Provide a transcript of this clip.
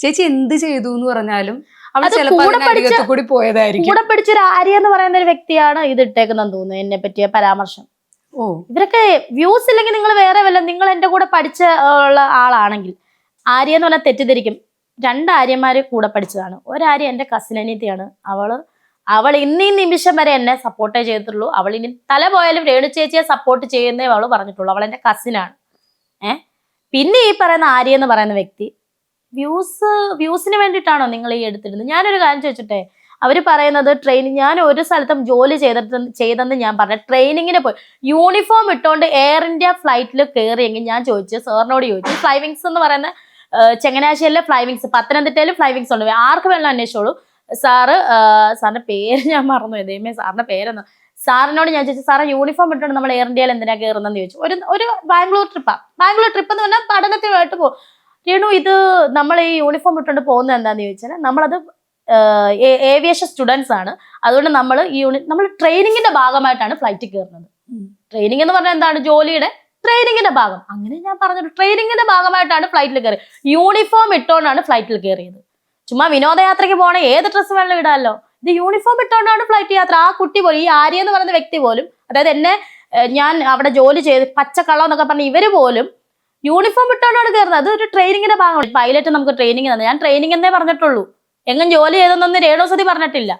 ചേച്ചി എന്ത് ചെയ്തു എന്ന് പറഞ്ഞാലും അവൾ അത് ചിലപ്പോൾ കൂടെ അതിനരികത്ത് കൂടി പോയതായിരിക്കും. കൂടെ പഠിച്ചൊരു ആര്യ എന്ന് പറയുന്ന ഒരു വ്യക്തിയാണ് ഇത് ഇട്ടേക്കുന്നെന്ന് തോന്നുന്നു, എന്നെ പറ്റിയ പരാമർശം. ഓ, ഇവരൊക്കെ വ്യൂസ് ഇല്ലെങ്കിൽ നിങ്ങൾ വേറെ വല്ല, നിങ്ങൾ എന്റെ കൂടെ പഠിച്ച ഉള്ള ആളാണെങ്കിൽ ആര്യ എന്ന് പറഞ്ഞാൽ തെറ്റിദ്ധരിക്കും. 2 ആര്യന്മാര് കൂടെ പഠിച്ചതാണ്. ഒരാര്യ എന്റെ കസിൻ അനിയത്തിയാണ്. അവൾ ഇന്നീ നിമിഷം വരെ എന്നെ സപ്പോർട്ടേ ചെയ്തിട്ടുള്ളൂ. അവൾ ഇനി തല പോയാലും രേണു ചേച്ചിയെ സപ്പോർട്ട് ചെയ്യുന്നേ അവള് പറഞ്ഞിട്ടുള്ളൂ. അവൾ എന്റെ കസിനാണ്. പിന്നെ ഈ പറയുന്ന ആര്യ എന്ന് പറയുന്ന വ്യക്തി വ്യൂസിന് വേണ്ടിയിട്ടാണോ നിങ്ങൾ ഈ എടുത്തിരുന്നത്? ഞാനൊരു കാര്യം ചോദിച്ചിട്ടെ, അവര് പറയുന്നത് ട്രെയിനിങ്, ഞാൻ ഒരു സ്ഥലത്തും ജോലി ചെയ്തെന്ന് ഞാൻ പറഞ്ഞ ട്രെയിനിങ്ങിന് പോയി യൂണിഫോം ഇട്ടുകൊണ്ട് എയർ ഇന്ത്യ ഫ്ലൈറ്റിൽ കയറിയെങ്കിൽ ഞാൻ ചോദിച്ചു, സാറിനോട് ചോദിച്ചു, ഫ്ലൈവിങ്സ് എന്ന് പറയുന്ന ചങ്ങനാശ്ശേരിയിലെ ഫ്ലൈവിങ്സ്, പത്തനംതിട്ടയിലെ ഫ്ലൈവിങ്സ് ഉണ്ട്, ആർക്ക് വേണം അന്വേഷിച്ചോളൂ. സാറിന്റെ പേര് ഞാൻ മറന്നു, ദൈവമേ സാറിന്റെ പേരെന്ന്. സാറിനോട് ഞാൻ ചോദിച്ചു, സാറ് യൂണിഫോം ഇട്ടുകൊണ്ട് നമ്മൾ എയർ ഇന്ത്യയിൽ എന്തിനാ കയറുന്നതെന്ന് ചോദിച്ചു. ഒരു ബാംഗ്ലൂർ ട്രിപ്പ് എന്ന് പറഞ്ഞാൽ പഠനത്തിനായിട്ട് പോകും. രേണു, ഇത് നമ്മൾ ഈ യൂണിഫോം ഇട്ടുകൊണ്ട് പോകുന്നത് എന്താന്ന് ചോദിച്ചാൽ, നമ്മളത് ഏവിയേഷൻ സ്റ്റുഡൻസ് ആണ്. അതുകൊണ്ട് നമ്മൾ ട്രെയിനിങ്ങിന്റെ ഭാഗമായിട്ടാണ് ഫ്ലൈറ്റിൽ കയറുന്നത്. ട്രെയിനിങ് എന്ന് പറഞ്ഞാൽ എന്താണ്? ജോലിയുടെ ട്രെയിനിങ്ങിന്റെ ഭാഗം. അങ്ങനെ ഞാൻ പറഞ്ഞത് ട്രെയിനിങ്ങിന്റെ ഭാഗമായിട്ടാണ് ഫ്ലൈറ്റിൽ കയറി, യൂണിഫോം ഇട്ടുകൊണ്ടാണ് ഫ്ലൈറ്റിൽ കയറിയത്. ചുമ്മാ വിനോദയാത്രയ്ക്ക് പോകണേ ഏത് ഡ്രസ്സ് വേണം ഇടാമല്ലോ, ഇത് യൂണിഫോം ഇട്ടുകൊണ്ടാണ് ഫ്ലൈറ്റ് യാത്ര. ആ കുട്ടി പോലും, ഈ ആര്യ എന്ന് പറയുന്ന വ്യക്തി പോലും, അതായത് ഞാൻ അവിടെ ജോലി ചെയ്ത് പച്ചക്കള്ളം എന്നൊക്കെ പറഞ്ഞ ഇവര് പോലും യൂണിഫോം ഇട്ടുകൊണ്ടാണ് കയറുന്നത്. അത് ഒരു ട്രെയിനിങ്ങിന്റെ ഭാഗമാണ്. പൈലറ്റ് നമുക്ക് ട്രെയിനിങ് തന്നെ, ഞാൻ ട്രെയിനിങ് എന്നേ പറഞ്ഞിട്ടുള്ളൂ. എങ്ങും ജോലി ചെയ്തെന്നൊന്നും രേണുസതി പറഞ്ഞിട്ടില്ല.